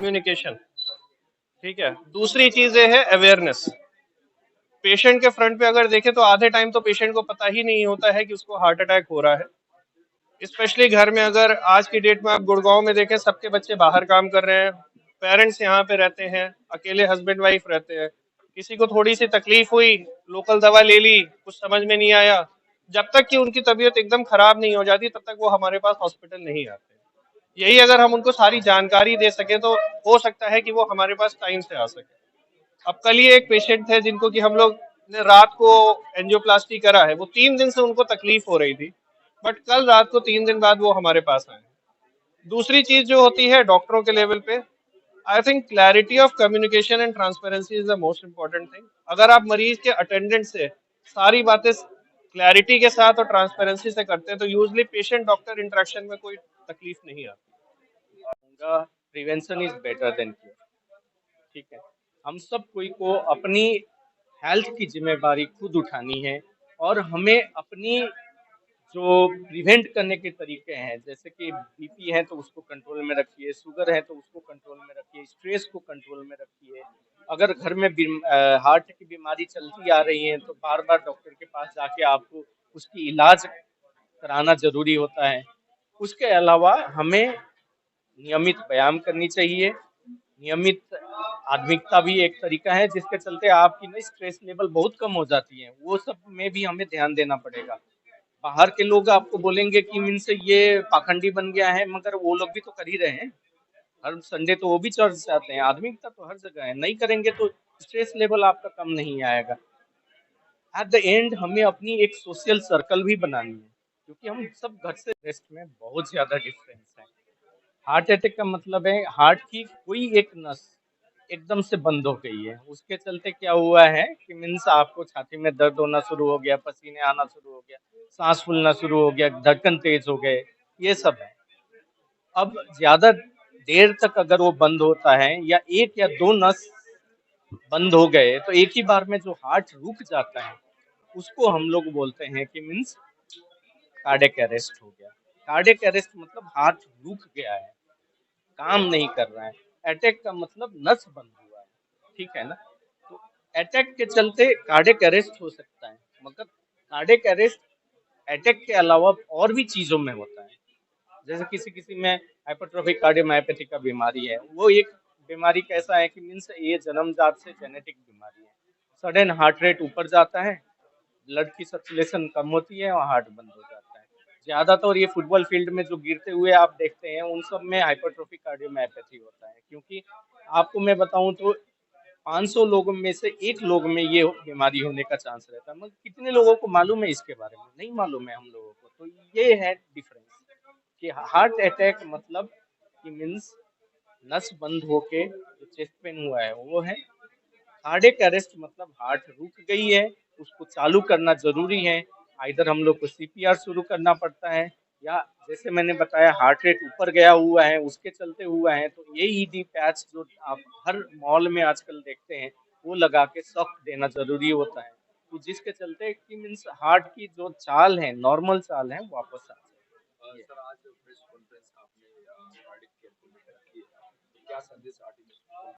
Communication, ठीक है। दूसरी चीज ये है अवेयरनेस। पेशेंट के फ्रंट पे अगर देखें तो आधे टाइम तो पेशेंट को पता ही नहीं होता है कि उसको हार्ट अटैक हो रहा है। स्पेशली घर में अगर आज की डेट में आप गुड़गांव में देखें, सबके बच्चे बाहर काम कर रहे हैं, पेरेंट्स यहाँ पे रहते हैं, अकेले हस्बैंड वाइफ रहते हैं। किसी को थोड़ी सी तकलीफ हुई, लोकल दवा ले ली, कुछ समझ में नहीं आया, जब तक कि उनकी तबीयत एकदम खराब नहीं हो जाती तब तक वो हमारे पास हॉस्पिटल नहीं आते। यही अगर हम उनको सारी जानकारी दे सके तो हो सकता है कि वो हमारे पास टाइम से आ सके। अब कल ही एक पेशेंट थे जिनको कि हम लोग ने रात को एंजियोप्लास्टी करा है, वो 3 दिन से उनको तकलीफ हो रही थी, बट कल रात को 3 दिन बाद वो हमारे पास आए। दूसरी चीज जो होती है डॉक्टरों के लेवल पे, I think clarity of communication and transparency is the most important thing. अगर आप मरीज के अटेंडेंट से सारी बातें क्लैरिटी के साथ और ट्रांसपेरेंसी से करते हैं तो यूजली पेशेंट डॉक्टर इंटरेक्शन में कोई तकलीफ नहीं आती। Prevention is better than cure. ठीक है, हम सब कोई को अपनी हेल्थ की जिम्मेदारी खुद उठानी है, और हमें अपनी जो प्रिवेंट करने के तरीके हैं, जैसे कि बीपी है तो उसको कंट्रोल में रखिए, शुगर है तो उसको कंट्रोल में रखिए, स्ट्रेस को कंट्रोल में रखिए। अगर घर में हार्ट की बीमारी चलती आ रही है तो बार बार डॉक्टर के पास जाके आपको उसकी इलाज कराना जरूरी होता है। उसके अलावा हमें नियमित व्यायाम करनी चाहिए। नियमित आध्यात्मिकता भी एक तरीका है जिसके चलते आपकी ना स्ट्रेस लेवल बहुत कम हो जाती है, वो सब में भी हमें ध्यान देना पड़ेगा। बाहर के लोग आपको बोलेंगे कि मीन्स ये पाखंडी बन गया है, मगर वो लोग भी तो कर ही रहे हैं। हर संडे तो वो भी चर्च जाते हैं, आध्यात्मिकता तो हर जगह है, नहीं करेंगे तो स्ट्रेस लेवल आपका कम नहीं आएगा। एट द एंड हमें अपनी एक सोशल सर्कल भी बनानी है, क्योंकि हम सब घर से रेस्ट में बहुत ज्यादा डिफरेंस है। हार्ट अटैक का मतलब है हार्ट की कोई एक नस एकदम से बंद हो गई है, उसके चलते क्या हुआ है कि मीन्स आपको छाती में दर्द होना शुरू हो गया, पसीने आना शुरू हो गया, सांस फूलना शुरू हो गया, धड़कन तेज हो गए, ये सब है। अब ज्यादा देर तक अगर वो बंद होता है या एक या दो नस बंद हो गए तो एक ही बार में जो हार्ट रुक जाता है उसको हम लोग बोलते हैं कि मीन्स कार्डियक अरेस्ट हो गया। कार्डियक अरेस्ट मतलब हार्ट रुक गया है, काम नहीं कर रहा है। अटैक का मतलब नस बंद हुआ है, ठीक है ना। तो अटैक के चलते कार्डियक अरेस्ट हो सकता है, मगर कार्डियक अरेस्ट अटैक के अलावा और भी चीजों में होता है। जैसे किसी किसी में हाइपरट्रोफिक कार्डियोमायोपैथी का बीमारी है, वो एक बीमारी कैसा है कि मीन्स ये जन्मजात से जेनेटिक बीमारी है। सडन हार्ट रेट ऊपर जाता है, ब्लड की सर्कुलेशन कम होती है और हार्ट बंद हो जाता है। ज्यादातर ये फुटबॉल फील्ड में जो गिरते हुए आप देखते हैं उन सब में हाइपरट्रोफिक कार्डियोमायोपैथी होता है, क्योंकि आपको मैं बताऊं तो 500 लोगों में से एक लोग में ये बीमारी होने का चांस रहता है, मगर कितने लोगों को मालूम है इसके बारे में, नहीं मालूम है हम लोगों को। तो ये है डिफरेंस कि हार्ट अटैक मतलब कि मीन्स नस बंद होके जो चेस्ट पेन हुआ है वो है। कार्डियक अरेस्ट मतलब हार्ट रुक गई है, उसको चालू करना जरूरी है। इधर हम लोग को सीपीआर शुरू करना पड़ता है, या जैसे मैंने बताया हार्ट रेट ऊपर गया हुआ है उसके चलते हुआ है तो ये ईडी पैच जो आप हर मॉल में आजकल देखते हैं वो लगा के शॉक देना जरूरी होता है, तो जिसके चलते कि मीन्स हार्ट की जो चाल है नॉर्मल चाल है वापस आ जाए। सर, आज प्रेस कॉन्फ्रेंस आपने कार्डियक केयर को लेकर की है, तो क्या संदेश आर्टिस्ट